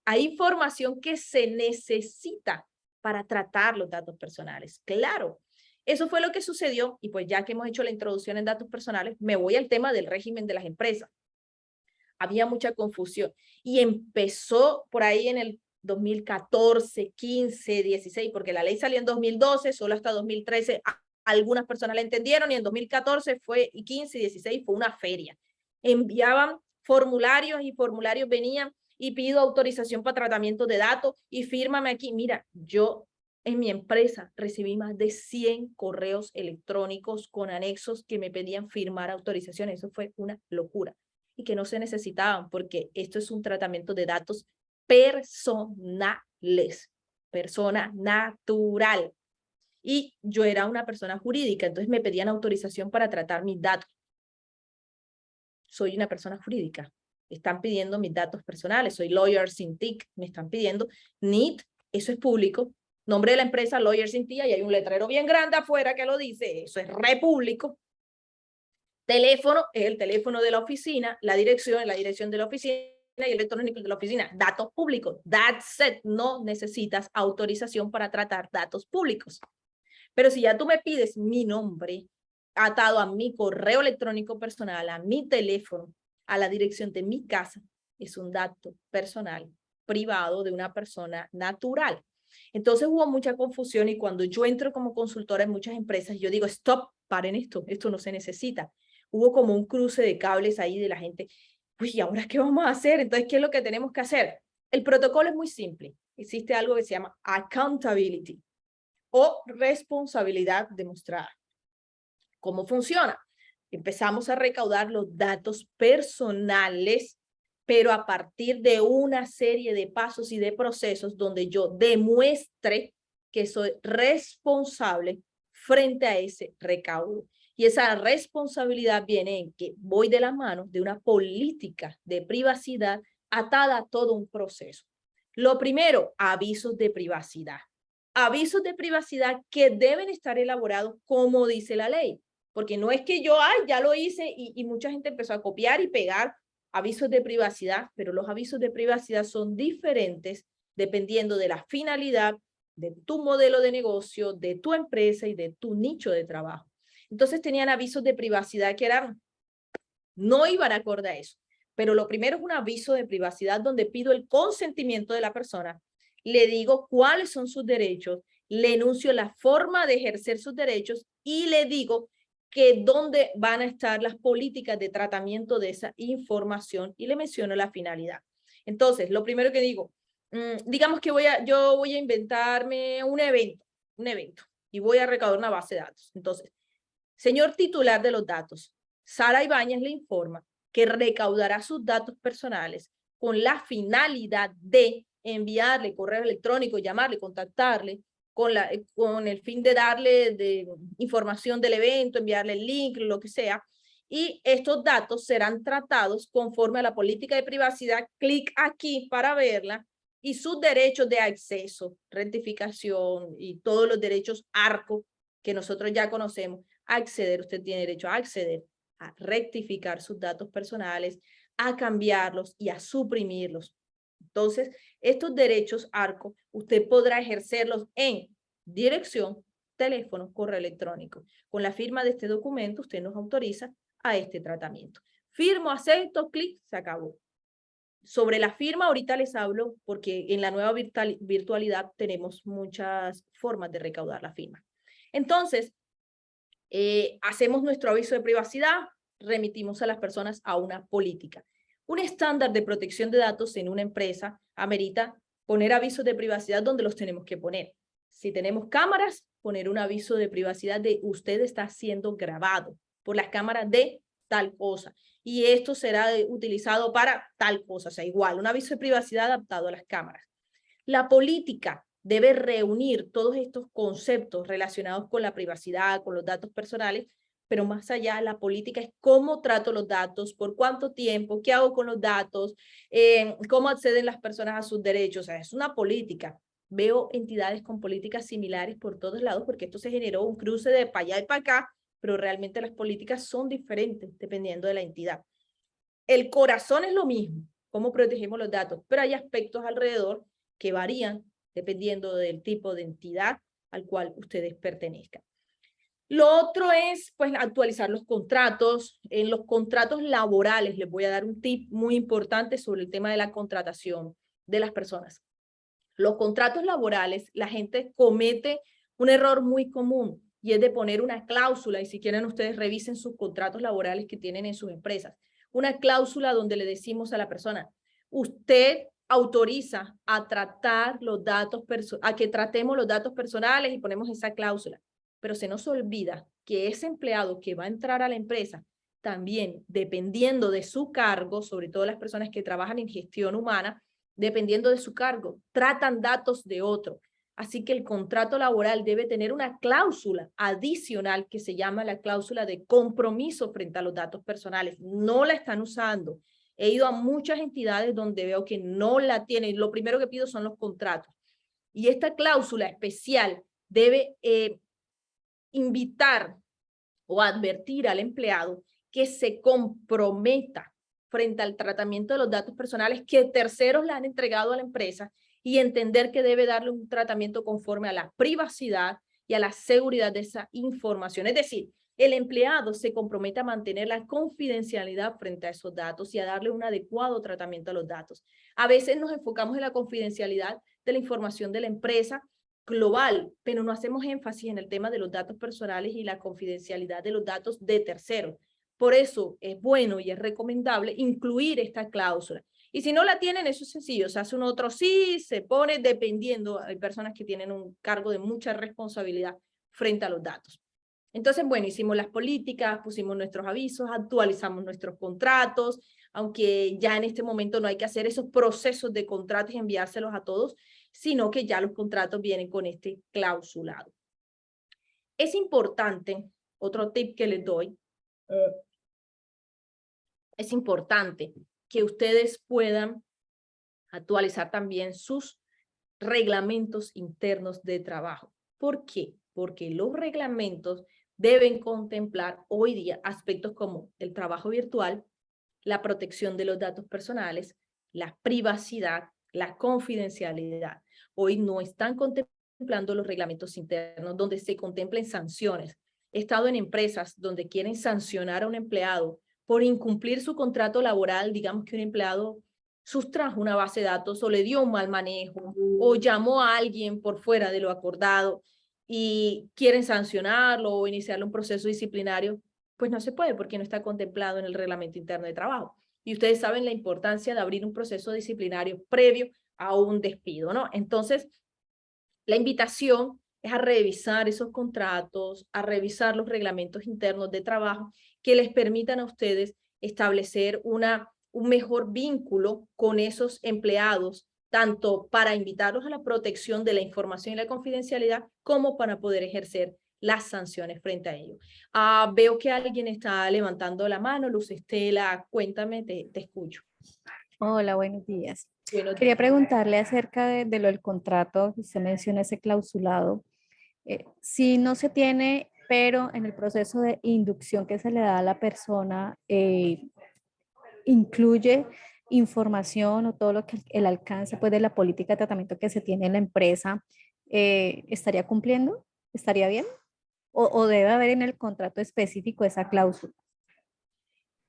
[SPEAKER 2] hay información que se necesita para tratar los datos personales. Claro, eso fue lo que sucedió y pues ya que hemos hecho la introducción en datos personales, me voy al tema del régimen de las empresas. Había mucha confusión y empezó por ahí en el 2014, 15, 16, porque la ley salió en 2012, solo hasta 2013 algunas personas la entendieron y en 2014 fue, y 15 y 16 fue una feria. Enviaban formularios y formularios venían y pido autorización para tratamiento de datos y fírmame aquí. Mira, yo en mi empresa recibí más de 100 correos electrónicos con anexos que me pedían firmar autorización. Eso fue una locura y que no se necesitaban porque esto es un tratamiento de datos personales, persona natural. Y yo era una persona jurídica, entonces me pedían autorización para tratar mis datos. Soy una persona jurídica, están pidiendo mis datos personales, soy Lawyers sin TIC, me están pidiendo NIT, eso es público, nombre de la empresa Lawyers sin TIC, y hay un letrero bien grande afuera que lo dice, eso es re público. Teléfono es el teléfono de la oficina, la dirección es la dirección de la oficina y el electrónico de la oficina. Datos públicos, that's it, no necesitas autorización para tratar datos públicos. Pero si ya tú me pides mi nombre atado a mi correo electrónico personal, a mi teléfono, a la dirección de mi casa, es un dato personal privado de una persona natural. Entonces hubo mucha confusión y cuando yo entro como consultora en muchas empresas, yo digo, stop, paren esto no se necesita. Hubo como un cruce de cables ahí de la gente. Uy, ¿y ahora qué vamos a hacer? Entonces, ¿qué es lo que tenemos que hacer? El protocolo es muy simple. Existe algo que se llama accountability o responsabilidad demostrada. ¿Cómo funciona? Empezamos a recaudar los datos personales, pero a partir de una serie de pasos y de procesos donde yo demuestre que soy responsable frente a ese recaudo. Y esa responsabilidad viene en que voy de la mano de una política de privacidad atada a todo un proceso. Lo primero, avisos de privacidad. Avisos de privacidad que deben estar elaborados como dice la ley. Porque no es que yo, ya lo hice y mucha gente empezó a copiar y pegar avisos de privacidad, pero los avisos de privacidad son diferentes dependiendo de la finalidad, de tu modelo de negocio, de tu empresa y de tu nicho de trabajo. Entonces tenían avisos de privacidad que eran, no iban acorde a eso. Pero lo primero es un aviso de privacidad donde pido el consentimiento de la persona, le digo cuáles son sus derechos, le enuncio la forma de ejercer sus derechos y le digo que dónde van a estar las políticas de tratamiento de esa información y le menciono la finalidad. Entonces, lo primero que digo, digamos que yo voy a inventarme un evento y voy a recaudar una base de datos. Entonces, señor titular de los datos, Sara Ibáñez le informa que recaudará sus datos personales con la finalidad de enviarle correo electrónico, llamarle, contactarle, con el fin de darle información del evento, enviarle el link, lo que sea, y estos datos serán tratados conforme a la política de privacidad. Clic aquí para verla, y sus derechos de acceso, rectificación y todos los derechos ARCO que nosotros ya conocemos. Acceder, usted tiene derecho a acceder, a rectificar sus datos personales, a cambiarlos y a suprimirlos. Entonces, estos derechos ARCO, usted podrá ejercerlos en dirección, teléfono, correo electrónico. Con la firma de este documento, usted nos autoriza a este tratamiento. Firmo, acepto, clic, se acabó. Sobre la firma, ahorita les hablo, porque en la nueva virtualidad tenemos muchas formas de recaudar la firma. Entonces, hacemos nuestro aviso de privacidad, remitimos a las personas a una política. Un estándar de protección de datos en una empresa amerita poner avisos de privacidad donde los tenemos que poner. Si tenemos cámaras, poner un aviso de privacidad de usted está siendo grabado por las cámaras de tal cosa. Y esto será utilizado para tal cosa, o sea, igual, un aviso de privacidad adaptado a las cámaras. La política debe reunir todos estos conceptos relacionados con la privacidad, con los datos personales, pero más allá, la política es cómo trato los datos, por cuánto tiempo, qué hago con los datos, cómo acceden las personas a sus derechos. O sea, es una política. Veo entidades con políticas similares por todos lados, porque esto se generó un cruce de para allá y para acá, pero realmente las políticas son diferentes dependiendo de la entidad. El corazón es lo mismo, cómo protegemos los datos, pero hay aspectos alrededor que varían dependiendo del tipo de entidad al cual ustedes pertenezcan. Lo otro es, pues, actualizar los contratos. En los contratos laborales les voy a dar un tip muy importante sobre el tema de la contratación de las personas. Los contratos laborales, la gente comete un error muy común, y es de poner una cláusula, y si quieren ustedes revisen sus contratos laborales que tienen en sus empresas, una cláusula donde le decimos a la persona, usted autoriza a tratar los datos, a que tratemos los datos personales, y ponemos esa cláusula. Pero se nos olvida que ese empleado que va a entrar a la empresa, también dependiendo de su cargo, sobre todo las personas que trabajan en gestión humana, dependiendo de su cargo, tratan datos de otro. Así que el contrato laboral debe tener una cláusula adicional que se llama la cláusula de compromiso frente a los datos personales. No la están usando. He ido a muchas entidades donde veo que no la tienen. Lo primero que pido son los contratos. Y esta cláusula especial debe invitar o advertir al empleado que se comprometa frente al tratamiento de los datos personales que terceros le han entregado a la empresa, y entender que debe darle un tratamiento conforme a la privacidad y a la seguridad de esa información. Es decir, el empleado se compromete a mantener la confidencialidad frente a esos datos y a darle un adecuado tratamiento a los datos. A veces nos enfocamos en la confidencialidad de la información de la empresa global, pero no hacemos énfasis en el tema de los datos personales y la confidencialidad de los datos de terceros. Por eso es bueno y es recomendable incluir esta cláusula. Y si no la tienen, eso es sencillo, se hace un otro sí, se pone dependiendo, hay personas que tienen un cargo de mucha responsabilidad frente a los datos. Entonces, bueno, hicimos las políticas, pusimos nuestros avisos, actualizamos nuestros contratos, aunque ya en este momento no hay que hacer esos procesos de contratos y enviárselos a todos, sino que ya los contratos vienen con este clausulado. Es importante, otro tip que les doy, es importante que ustedes puedan actualizar también sus reglamentos internos de trabajo. ¿Por qué? Porque los reglamentos deben contemplar hoy día aspectos como el trabajo virtual, la protección de los datos personales, la privacidad, la confidencialidad. Hoy no están contemplando los reglamentos internos donde se contemplen sanciones. He estado en empresas donde quieren sancionar a un empleado por incumplir su contrato laboral. Digamos que un empleado sustrajo una base de datos o le dio un mal manejo o llamó a alguien por fuera de lo acordado y quieren sancionarlo o iniciarle un proceso disciplinario. Pues no se puede porque no está contemplado en el reglamento interno de trabajo. Y ustedes saben la importancia de abrir un proceso disciplinario previo a un despido, ¿no? Entonces, la invitación es a revisar esos contratos, a revisar los reglamentos internos de trabajo que les permitan a ustedes establecer un mejor vínculo con esos empleados, tanto para invitarlos a la protección de la información y la confidencialidad, como para poder ejercer las sanciones frente a ellos. Veo que alguien está levantando la mano. Luz Estela, cuéntame, te escucho.
[SPEAKER 4] Hola, buenos días.
[SPEAKER 2] Bueno,
[SPEAKER 4] Quería preguntarle acerca de lo del contrato, que usted menciona ese clausulado. Si no se tiene, pero en el proceso de inducción que se le da a la persona, incluye información o todo lo que el alcance pues, de la política de tratamiento que se tiene en la empresa, ¿estaría cumpliendo? ¿Estaría bien? ¿O debe haber en el contrato específico esa cláusula?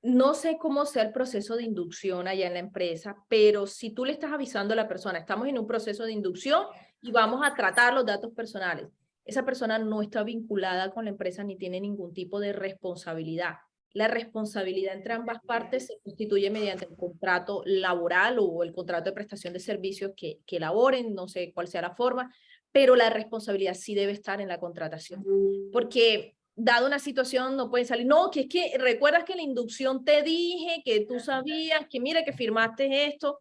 [SPEAKER 2] no sé cómo sea el proceso de inducción allá en la empresa, pero si tú le estás avisando a la persona, estamos en un proceso de inducción y vamos a tratar los datos personales, esa persona no está vinculada con la empresa ni tiene ningún tipo de responsabilidad. La responsabilidad entre ambas partes se constituye mediante el contrato laboral o el contrato de prestación de servicios que elaboren, no sé cuál sea la forma, pero la responsabilidad sí debe estar en la contratación, porque dado una situación no pueden salir, no, que es que recuerdas que en la inducción te dije que tú sabías, que mira que firmaste esto,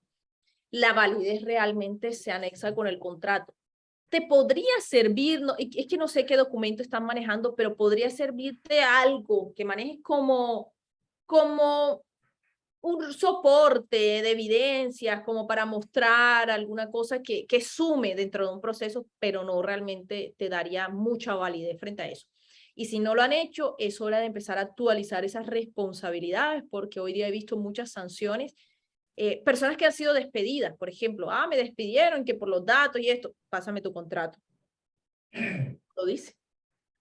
[SPEAKER 2] la validez realmente se anexa con el contrato. Te podría servir, no, es que no sé qué documento están manejando, pero podría servirte algo que manejes como un soporte de evidencias, como para mostrar alguna cosa que sume dentro de un proceso, pero no realmente te daría mucha validez frente a eso. Y si no lo han hecho, es hora de empezar a actualizar esas responsabilidades, porque hoy día he visto muchas sanciones. Personas que han sido despedidas, por ejemplo, me despidieron que por los datos y esto, pásame tu contrato. Lo dice.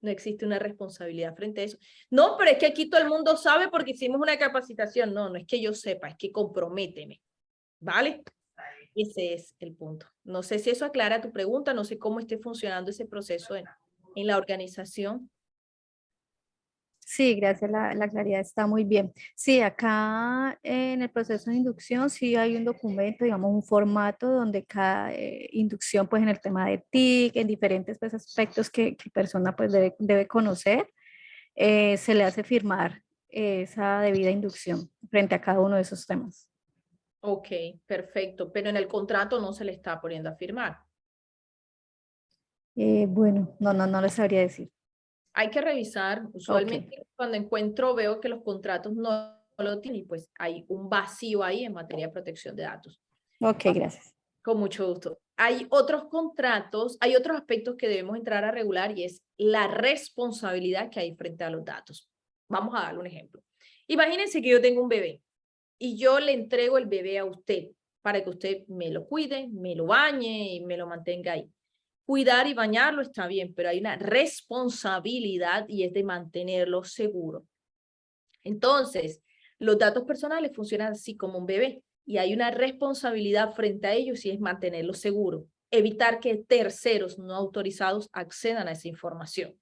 [SPEAKER 2] No existe una responsabilidad frente a eso. No, pero es que aquí todo el mundo sabe porque hicimos una capacitación. No, no es que yo sepa, es que comprométeme. ¿Vale? Ese es el punto. No sé si eso aclara tu pregunta, no sé cómo esté funcionando ese proceso en la organización.
[SPEAKER 4] Sí, gracias, la claridad está muy bien. Sí, acá en el proceso de inducción sí hay un documento, digamos, un formato donde cada inducción, pues en el tema de TIC, en diferentes pues, aspectos que persona pues debe conocer, se le hace firmar esa debida inducción frente a cada uno de esos temas.
[SPEAKER 2] Ok, perfecto, pero en el contrato no se le está poniendo a firmar.
[SPEAKER 4] Bueno, no le sabría decir.
[SPEAKER 2] Hay que revisar, usualmente cuando encuentro veo que los contratos no lo tienen y pues hay un vacío ahí en materia de protección de datos.
[SPEAKER 4] Ok, gracias.
[SPEAKER 2] Con mucho gusto. Hay otros contratos, hay otros aspectos que debemos entrar a regular y es la responsabilidad que hay frente a los datos. Vamos a darle un ejemplo. Imagínense que yo tengo un bebé y yo le entrego el bebé a usted para que usted me lo cuide, me lo bañe y me lo mantenga ahí. Cuidar y bañarlo está bien, pero hay una responsabilidad y es de mantenerlo seguro. Entonces, los datos personales funcionan así como un bebé y hay una responsabilidad frente a ellos y es mantenerlo seguro, evitar que terceros no autorizados accedan a esa información.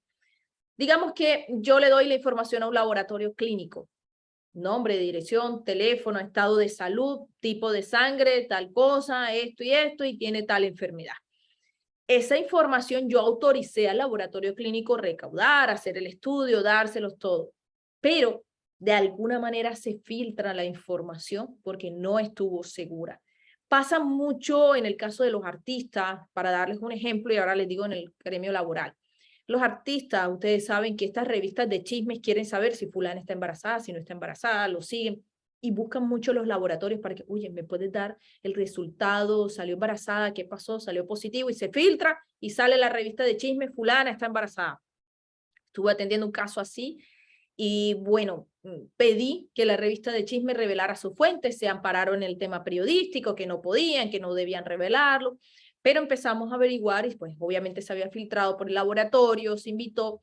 [SPEAKER 2] Digamos que yo le doy la información a un laboratorio clínico, nombre, dirección, teléfono, estado de salud, tipo de sangre, tal cosa, esto y tiene tal enfermedad. Esa información yo autoricé al laboratorio clínico recaudar, hacer el estudio, dárselos todo, pero de alguna manera se filtra la información porque no estuvo segura. Pasa mucho en el caso de los artistas, para darles un ejemplo y ahora les digo en el gremio laboral. Los artistas, ustedes saben que estas revistas de chismes quieren saber si fulana está embarazada, si no está embarazada, lo siguen y buscan mucho los laboratorios para que, oye, ¿me puedes dar el resultado? ¿Salió embarazada? ¿Qué pasó? ¿Salió positivo? Y se filtra y sale la revista de chismes, fulana está embarazada. Estuve atendiendo un caso así y bueno, pedí que la revista de chisme revelara sus fuentes, se ampararon en el tema periodístico, que no podían, que no debían revelarlo, pero empezamos a averiguar y pues obviamente se había filtrado por el laboratorio, se invitó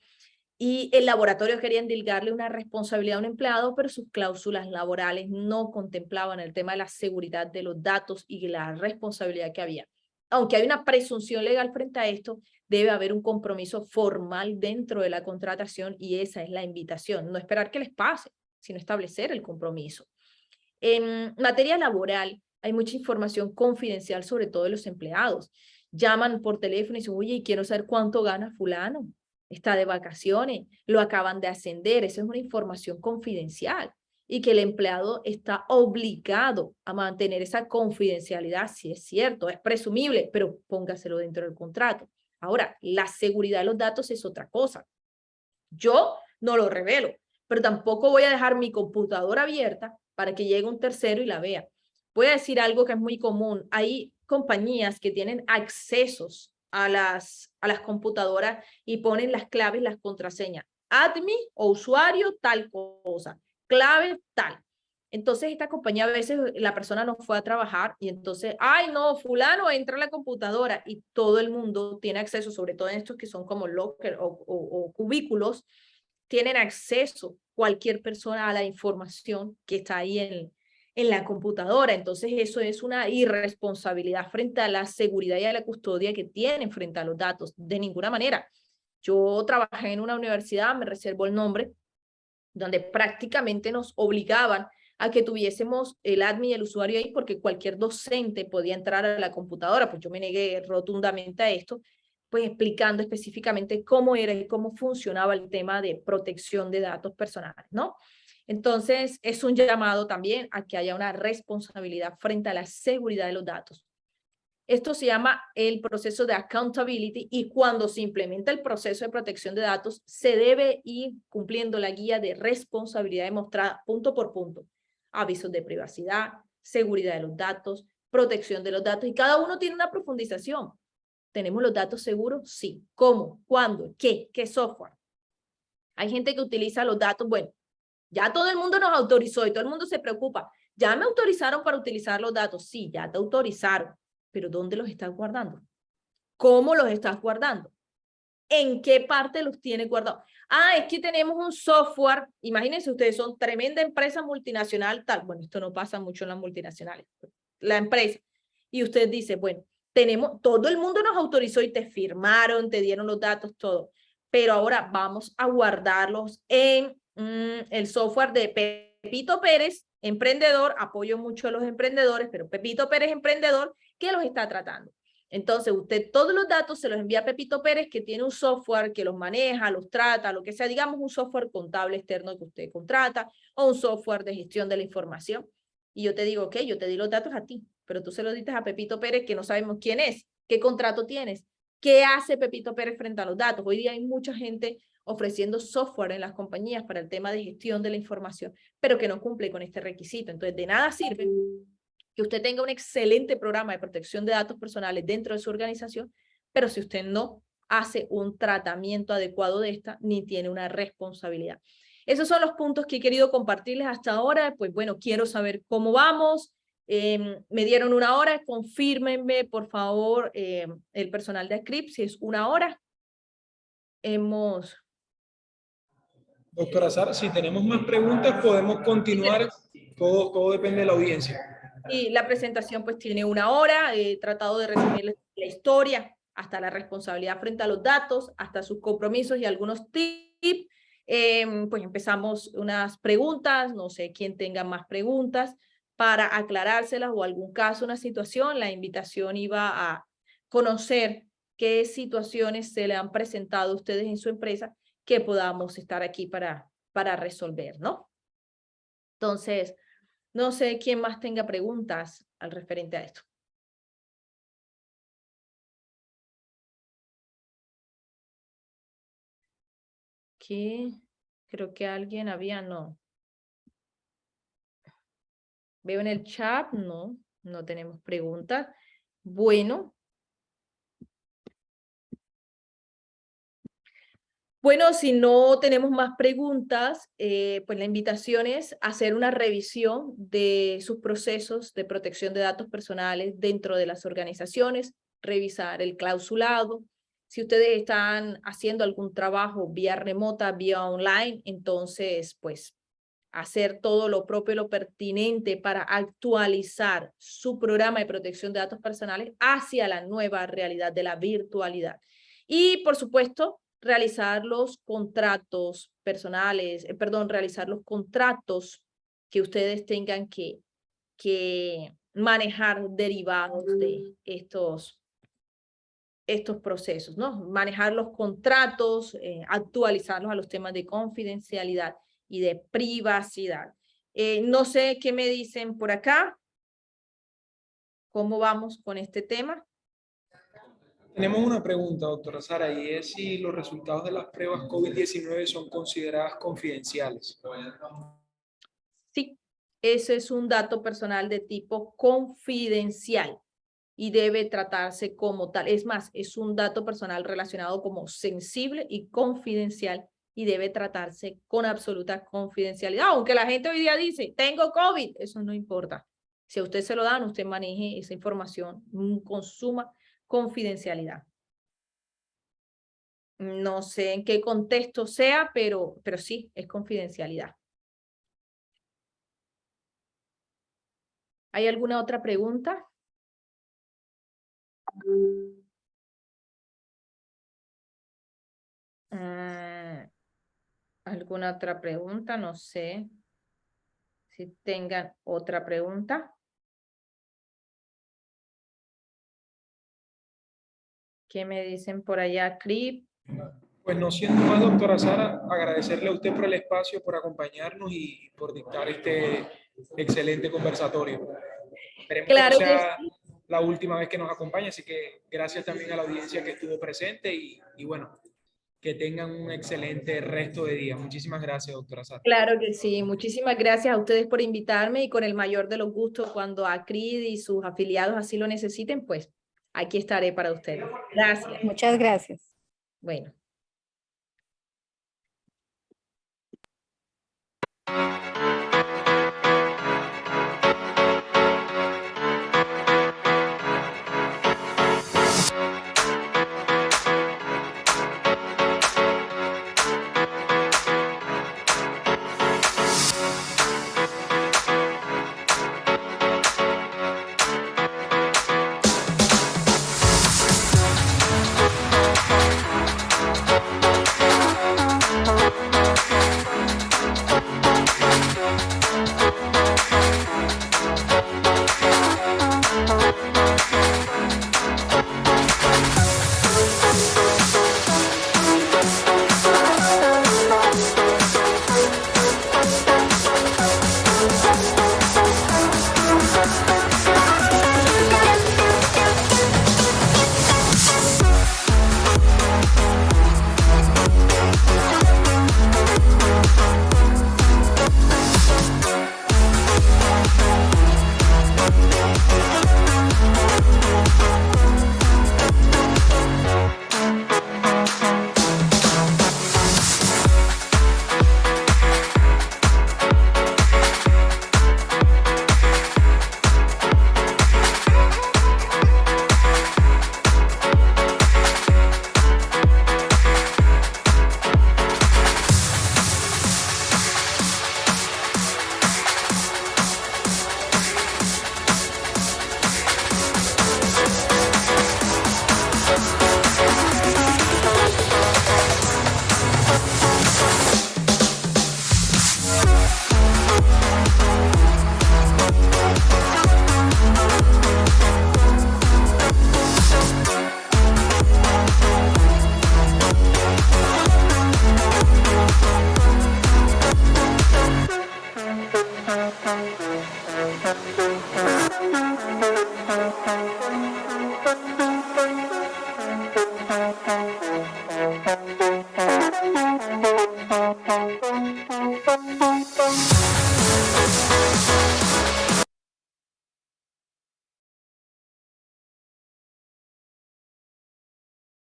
[SPEAKER 2] y el laboratorio quería endilgarle una responsabilidad a un empleado, pero sus cláusulas laborales no contemplaban el tema de la seguridad de los datos y la responsabilidad que había. Aunque hay una presunción legal frente a esto, debe haber un compromiso formal dentro de la contratación y esa es la invitación. No esperar que les pase, sino establecer el compromiso. En materia laboral, hay mucha información confidencial, sobre todo de los empleados. Llaman por teléfono y dicen, oye, quiero saber cuánto gana fulano. Está de vacaciones, lo acaban de ascender. Esa es una información confidencial. y que el empleado está obligado a mantener esa confidencialidad, si es cierto, es presumible, pero póngaselo dentro del contrato. Ahora, la seguridad de los datos es otra cosa. Yo no lo revelo, pero tampoco voy a dejar mi computadora abierta para que llegue un tercero y la vea. Voy a decir algo que es muy común. Hay compañías que tienen accesos a las computadoras y ponen las claves, las contraseñas. Admin o usuario, tal cosa. Clave, tal. Entonces, esta compañía a veces la persona no fue a trabajar y entonces, ay no, fulano entra a la computadora y todo el mundo tiene acceso, sobre todo en estos que son como locker o cubículos, tienen acceso cualquier persona a la información que está ahí en la computadora. Entonces, eso es una irresponsabilidad frente a la seguridad y a la custodia que tienen frente a los datos. De ninguna manera. Yo trabajé en una universidad, me reservo el nombre, donde prácticamente nos obligaban a que tuviésemos el admin y el usuario ahí porque cualquier docente podía entrar a la computadora. Pues yo me negué rotundamente a esto, pues explicando específicamente cómo era y cómo funcionaba el tema de protección de datos personales, ¿no? Entonces, es un llamado también a que haya una responsabilidad frente a la seguridad de los datos. Esto se llama el proceso de accountability y cuando se implementa el proceso de protección de datos, se debe ir cumpliendo la guía de responsabilidad demostrada punto por punto. Avisos de privacidad, seguridad de los datos, protección de los datos y cada uno tiene una profundización. ¿Tenemos los datos seguros? Sí. ¿Cómo? ¿Cuándo? ¿Qué? ¿Qué software? Hay gente que utiliza los datos, bueno, ya todo el mundo nos autorizó y todo el mundo se preocupa. ¿Ya me autorizaron para utilizar los datos? Sí, ya te autorizaron. Pero ¿dónde los estás guardando? ¿Cómo los estás guardando? ¿En qué parte los tienes guardados? Ah, es que tenemos un software. Imagínense ustedes, son tremenda empresa multinacional, tal. Bueno, esto no pasa mucho en las multinacionales. La empresa. Y usted dice, bueno, todo el mundo nos autorizó y te firmaron, te dieron los datos, todo. Pero ahora vamos a guardarlos en el software de Pepito Pérez, emprendedor. Apoyo mucho a los emprendedores, pero Pepito Pérez, emprendedor, que los está tratando. Entonces, usted todos los datos se los envía a Pepito Pérez, que tiene un software que los maneja, los trata, lo que sea, digamos un software contable externo que usted contrata o un software de gestión de la información. Y yo te digo, ok, yo te di los datos a ti, pero tú se los diste a Pepito Pérez que no sabemos quién es, qué contrato tienes, qué hace Pepito Pérez frente a los datos. Hoy día hay mucha gente ofreciendo software en las compañías para el tema de gestión de la información, pero que no cumple con este requisito. Entonces, de nada sirve que usted tenga un excelente programa de protección de datos personales dentro de su organización, pero si usted no hace un tratamiento adecuado de esta, ni tiene una responsabilidad. Esos son los puntos que he querido compartirles hasta ahora. Pues bueno, quiero saber cómo vamos. Me dieron 1 hora, confírmenme por favor el personal de ACRIP si es 1 hora.
[SPEAKER 1] Doctora Sara, si tenemos más preguntas podemos continuar, todo depende de la audiencia.
[SPEAKER 2] Y la presentación pues tiene 1 hora, he tratado de resumir la historia, hasta la responsabilidad frente a los datos, hasta sus compromisos y algunos tips. Pues empezamos unas preguntas, no sé quién tenga más preguntas para aclarárselas o algún caso, una situación. La invitación iba a conocer qué situaciones se le han presentado a ustedes en su empresa que podamos estar aquí para resolver, ¿no? Entonces, no sé quién más tenga preguntas al referente a esto. ¿Qué? Creo que alguien había, no. Veo en el chat, no tenemos preguntas. Bueno. Bueno, si no tenemos más preguntas, pues la invitación es hacer una revisión de sus procesos de protección de datos personales dentro de las organizaciones, revisar el clausulado. Si ustedes están haciendo algún trabajo vía remota, vía online, entonces pues hacer todo lo propio y lo pertinente para actualizar su programa de protección de datos personales hacia la nueva realidad de la virtualidad. Y por supuesto, realizar los contratos personales, realizar los contratos que ustedes tengan que manejar derivados de estos procesos, ¿no? Manejar los contratos, actualizarlos a los temas de confidencialidad y de privacidad. No sé qué me dicen por acá. ¿Cómo vamos con este tema?
[SPEAKER 1] Tenemos una pregunta, doctora Sara, y es si los resultados de las pruebas COVID-19 son consideradas confidenciales.
[SPEAKER 2] Sí, ese es un dato personal de tipo confidencial y debe tratarse como tal. Es más, es un dato personal relacionado como sensible y confidencial y debe tratarse con absoluta confidencialidad. Aunque la gente hoy día dice, tengo COVID, eso no importa. Si a usted se lo dan, usted maneje esa información con suma confidencialidad. No sé en qué contexto sea, pero sí, es confidencialidad. ¿Hay alguna otra pregunta? ¿Alguna otra pregunta? No sé si tengan otra pregunta. ¿Qué me dicen por allá, Crip?
[SPEAKER 1] Pues no siendo más, doctora Sara, agradecerle a usted por el espacio, por acompañarnos y por dictar este excelente conversatorio. Esperemos que no
[SPEAKER 2] Claro que
[SPEAKER 1] sea
[SPEAKER 2] sí.
[SPEAKER 1] la última vez que nos acompañe, así que gracias también a la audiencia que estuvo presente y bueno, que tengan un excelente resto de día. Muchísimas gracias, doctora Sara.
[SPEAKER 2] Claro que sí. Muchísimas gracias a ustedes por invitarme y con el mayor de los gustos cuando ACRID y sus afiliados así lo necesiten, pues aquí estaré para ustedes. Gracias.
[SPEAKER 4] Muchas gracias.
[SPEAKER 2] Bueno.
[SPEAKER 5] Thank you.